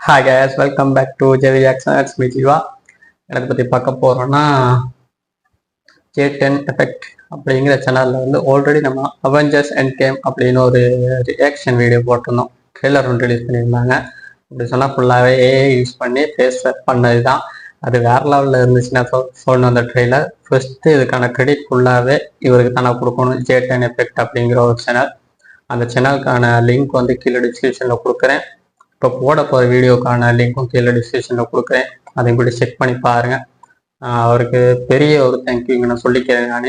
Hi guys, welcome back to JV Jackson. It's me Jiva. எனக்கு பற்றி பார்க்க போகிறோன்னா J10 எஃபெக்ட் அப்படிங்கிற சேனலில் வந்து ஆல்ரெடி நம்ம அவெஞ்சர்ஸ் எண்ட் கேம் அப்படின்னு ஒரு ரியாக்ஷன் வீடியோ போட்டிருந்தோம். ட்ரெய்லர் ஒன்று ரிலீஸ் பண்ணியிருந்தாங்க. அப்படி சொன்னால் ஃபுல்லாகவே ஏஐ யூஸ் பண்ணி ஃபேஸ் பண்ணது தான். அது வேறு லெவலில் இருந்துச்சுன்னா சொல்லணும். அந்த ட்ரெய்லர் ஃபஸ்ட்டு இதுக்கான கிரெடிட் ஃபுல்லாகவே இவருக்கு தானே கொடுக்கணும். J10 எஃபெக்ட் அப்படிங்கிற ஒரு சேனல். அந்த சேனலுக்கான லிங்க் வந்து கீழே டிஸ்கிரிப்ஷனில் கொடுக்குறேன். இப்போ போட போகிற வீடியோக்கான லிங்க்கும் கீழே டிஸ்கிரிப்ஷனில் கொடுக்குறேன். அதையும் கூட செக் பண்ணி பாருங்கள். அவருக்கு பெரிய ஒரு தேங்க்யூங்க நான் சொல்லிக்கிறேன். நான்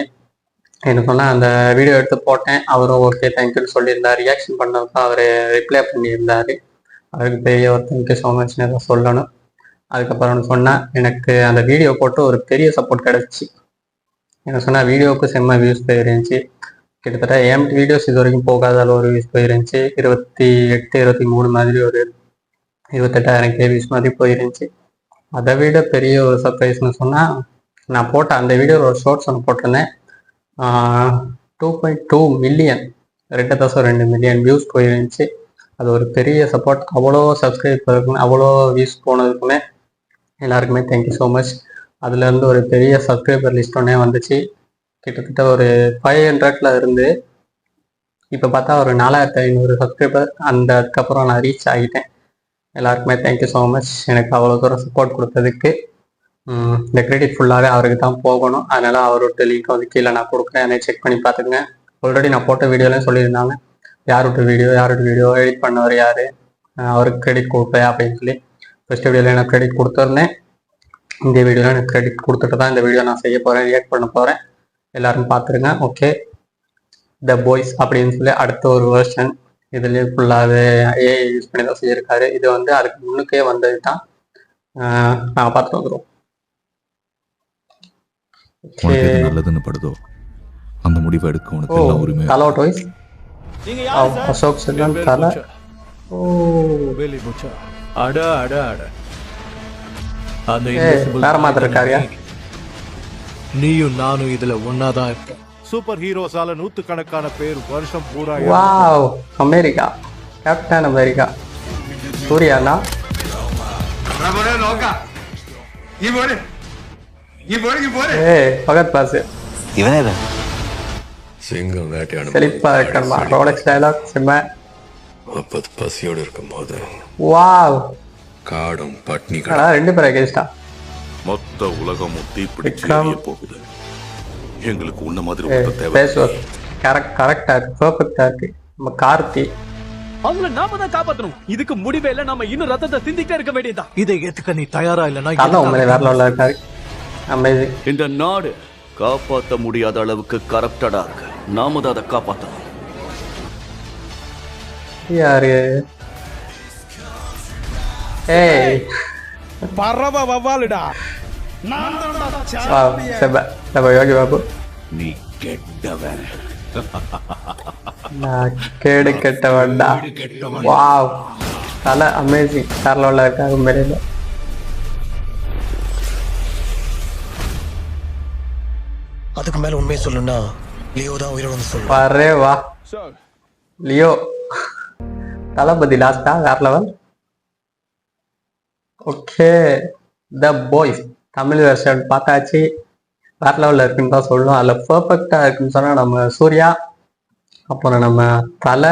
என்ன சொன்னால் அந்த வீடியோ எடுத்து போட்டேன். அவரும் ஓகே தேங்க்யூன்னு சொல்லியிருந்தார். ரியாக்ஷன் பண்ணதான் அவர் ரிப்ளை பண்ணியிருந்தார். அவருக்கு பெரிய ஒரு தேங்க்யூ ஸோ மச்னு எதாவது சொல்லணும். அதுக்கப்புறம் சொன்னால் எனக்கு அந்த வீடியோ போட்டு ஒரு பெரிய சப்போர்ட் கிடச்சி. என்ன சொன்னால் வீடியோவுக்கு செம்ம வியூஸ் போயிருந்துச்சு. கிட்டத்தட்ட ஏஎம்டி வீடியோஸ் இது வரைக்கும் போகாத அளவு ஒரு வியூஸ் போயிருந்துச்சு. 28 23 மாதிரி ஒரு 28,000 கேவிஸ் மாதிரி போயிருந்துச்சு. அதை விட பெரிய ஒரு சர்ப்ரைஸ்னு சொன்னால் நான் போட்ட அந்த வீடியோ ஒரு ஷார்ட்ஸ் ஒன்று போட்டிருந்தேன். 2.2 மில்லியன் 2.2 மில்லியன் வியூஸ் போயிருந்துச்சு. அது ஒரு பெரிய சப்போர்ட். அவ்வளோ சப்ஸ்கிரைப் இருக்குன்னு அவ்வளோ வியூஸ் போனதுக்குமே எல்லாருக்குமே தேங்க்யூ ஸோ மச். அதுலேருந்து ஒரு பெரிய சப்ஸ்கிரைபர் லிஸ்ட் ஒன்றே வந்துச்சு. கிட்டத்தட்ட ஒரு 500ல் இருந்து இப்போ பார்த்தா ஒரு 4500 சப்ஸ்கிரைபர். அதுக்கப்புறம் நான் ரீச் ஆகிட்டேன். எல்லாருக்குமே தேங்க்யூ ஸோ மச். எனக்கு அவ்வளோ தூரம் சப்போர்ட் கொடுத்ததுக்கு இந்த கிரெடிட் ஃபுல்லாகவே அவருக்கு தான் போகணும். அதனால் அவரோட லிங்க் வந்து கீழே நான் கொடுக்குறேன். அதை செக் பண்ணி பார்த்துக்குங்க. ஆல்ரெடி நான் போட்ட வீடியோலையும் சொல்லியிருந்தாங்க யாரோட வீடியோ எடிட் பண்ணவர் யார், அவருக்கு கிரெடிட் கொடுப்பேன் அப்படின்னு சொல்லி. ஃபர்ஸ்ட் வீடியோவில் எனக்கு கிரெடிட் கொடுத்துருந்தேன். இந்த வீடியோவில் எனக்கு கிரெடிட் கொடுத்துட்டு தான் இந்த வீடியோ நான் செய்ய போகிறேன், ரியாக்ட் பண்ண போகிறேன். எல்லாரும் பார்த்துருங்க. ஓகே, த பாய்ஸ் அப்படின்னு சொல்லி அடுத்த ஒரு வெர்ஷன் இதுலேயே ஃபுல்லாகவே ஏஐ யூஸ் பண்ணி தான் செய்யிருக்காரு. இது வந்து அதுக்கு முன்னுக்கே வந்தது தான். நாங்கள் பார்த்துட்டு வந்துடுவோம். நல்லதுன்னு படுதோ அந்த முடிவை எடுக்க உனக்கு எல்லாம் உரிமை. தலோ டாய்ஸ் அசோக் செல்வன் தலை. ஓ வேலி முச்சா அட அட அட அந்த வேற மாதிரி இருக்காரியா? நீயும் நானும் இதுல ஒன்னாதான் இருக்க. சூப்பர் ஹீரோஸால 100கணக்கான பேர் வருஷம் பூரா. வாவ், அமெரிக்கா, கேப்டன் அமெரிக்கா, சூர்யானா பகத் பாஸ் இவனே சிங்கம் வேட்டையாடும் செழிப்பா இருக்கணுமா? ரோலக்ஸ் டயலாக் செம்ம. அப்பது பசியோடு இருக்கும் போது வாவ், காடும் பட்னி ரெண்டு பேரும் அகேன்ஸ்டா. மொத்த உலகமும் தீப்பிடிச்சு போகுது. எங்களுக்கு உன்ன மாதிரி பேசுவார். கரெக்டா இருக்கு, பெர்ஃபெக்ட்டா இருக்கு. நம்ம கார்த்தி அவங்கள நாம தான் காப்பாத்தணும். இதுக்கு முடிவே இல்ல. நம்ம இன்னும் ரத்தத்தை சிந்திட்டே இருக்க வேண்டியதா. இதை ஏத்துக்க நீ தயாரா இல்லனா அதான் உண்மையிலே வேற லெவல்ல இருக்காரு. அமேசிங். இந்த நாடு காப்பாற்ற முடியாத அளவுக்கு கரப்டடா இருக்கு. நாம தான் அதை காப்பாற்றணும். யாரு? ஏய் பரவ வவாலுடா. யோகி பாபு, நீ கெட்டவன். நான் கேடு கெட்டவன்டா. வாவ், தலை அமேசிங். வேற லெவல்ல இருக்காரு உண்மையிலே. அதுக்கு மேல உண்மையை சொல்லணும்னா லியோ தான் உயிரோட சொல்லுவான். வரே வா லியோ தளபதி லாஸ்டா வேற லெவல். ஓகே, த பாய்ஸ் தமிழ் வெர்ஷன் பார்த்தாச்சு. வேற லெவலில் இருக்குன்னு தான் சொல்லணும். அதில் பர்ஃபெக்டாக இருக்குன்னு சொன்னால் நம்ம சூர்யா, அப்புறம் நம்ம தலை,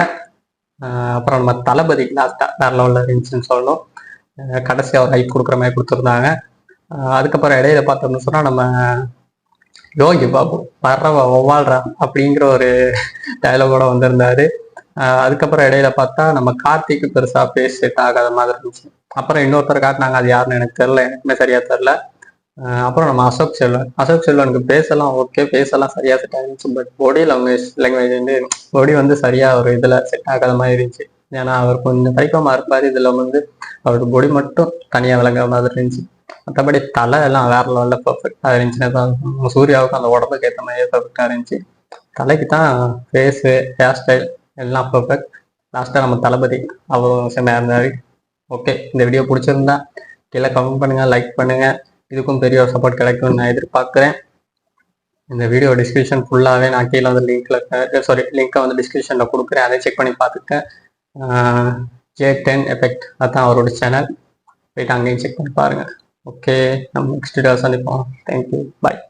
அப்புறம் நம்ம தளபதி லாஸ்ட்டாக வேற லெவலில் இருந்துச்சுன்னு சொல்லணும். கடைசியாக ஒரு ஹைப் கொடுக்குற மாதிரி கொடுத்துருந்தாங்க. அதுக்கப்புறம் இடையில பார்த்தோம்னு சொன்னால் நம்ம யோகி பாபு வர்றவ ஒவ்வாள்றா அப்படிங்கிற ஒரு டைலாகோட வந்திருந்தாரு. அதுக்கப்புறம் இடையில பார்த்தா நம்ம கார்த்திக்கு பெருசாக பேஸ் செட் ஆகாத மாதிரி இருந்துச்சு. அப்புறம் இன்னொருத்தர் காட்டினாங்க, அது யாருன்னு எனக்கு தெரில, எனக்குமே சரியா தெரில. அப்புறம் நம்ம அசோக் செல்வனுக்கு பேசலாம் ஓகே, பேசலாம் சரியா செட் ஆகிருந்துச்சு. பட் பாடி லாங்குவேஜ் வந்து பாடி வந்து சரியா ஒரு இதில் செட் ஆகாத மாதிரி இருந்துச்சு. ஏன்னா அவர் கொஞ்சம் தைக்கமா இருப்பார். இதில் வந்து அவரோட பாடி மட்டும் தனியாக விளங்குற மாதிரி இருந்துச்சு. மற்றபடி தலை எல்லாம் வேற லெவலில் பர்ஃபெக்டாக இருந்துச்சுன்னு தான். சூர்யாவுக்கு அந்த உடம்புக்கு ஏற்ற மாதிரியே பர்ஃபெக்டாக இருந்துச்சு. தலைக்கு தான் ஃபேஸு, ஹேர் ஸ்டைல் எல்லாம் பர்ஃபெக்ட். லாஸ்ட்டாக நம்ம தளபதி அவரும் செம்மையாக இருந்தார். ஓகே, இந்த வீடியோ பிடிச்சிருந்தா கீழே கமெண்ட் பண்ணுங்கள், லைக் பண்ணுங்கள். இதுக்கும் பெரிய ஒரு சப்போர்ட் கிடைக்கும்னு நான் எதிர்பார்க்குறேன். இந்த வீடியோ டிஸ்கிரிப்ஷன் ஃபுல்லாகவே நான் கீழே வந்து லிங்க்கை வந்து டிஸ்கிரிப்ஷனில் கொடுக்குறேன். அதை செக் பண்ணி பார்த்துக்க. J10 எஃபெக்ட் அதான் அவரோட சேனல். போயிட்டு அங்கேயும் செக் பண்ணி பாருங்க. ஓகே, நம்ம நெக்ஸ்ட் வீடியோ சந்திப்போம். தேங்க்யூ, பாய்.